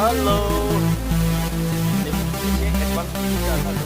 Halo. Ini Evan bisa halo.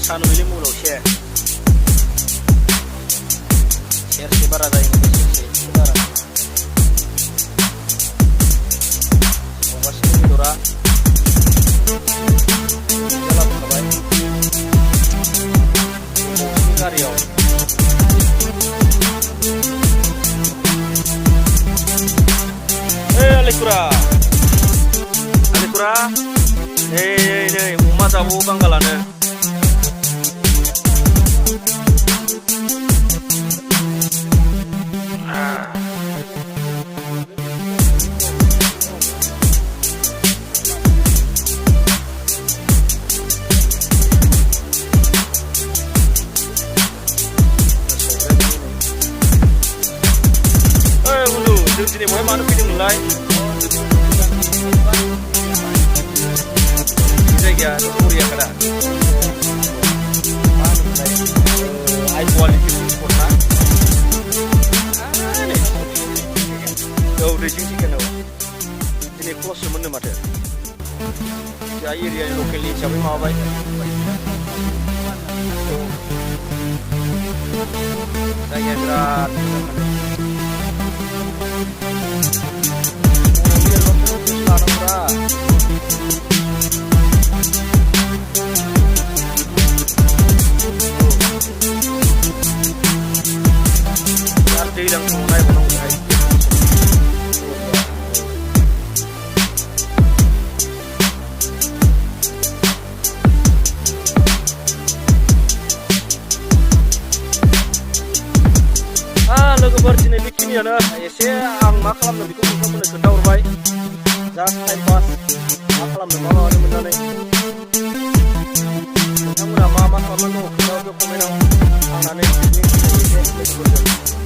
Sanu ini mulu share sebar ada yang sebar awas ini dora jalan kawan karyo alikura ini umat abu banggalane sini boleh mana pilih mulai bisa ya Korea kada high quality kota jauh dari sini kan ini close mana mata ya area lokal ini siapa mau baik saya berat logoफोर दिनै बेखिनियानो एसे आं मा खालामनो बेखौ नोंथांमोननो खोन्थाहरबाय just time pass मा खालामनो मा माबानो मोननानै नोंथांमोना मा खालामनांगौ खोन्थाहरदो कमेन्टआव थांनानै एसे लोगोफोरजों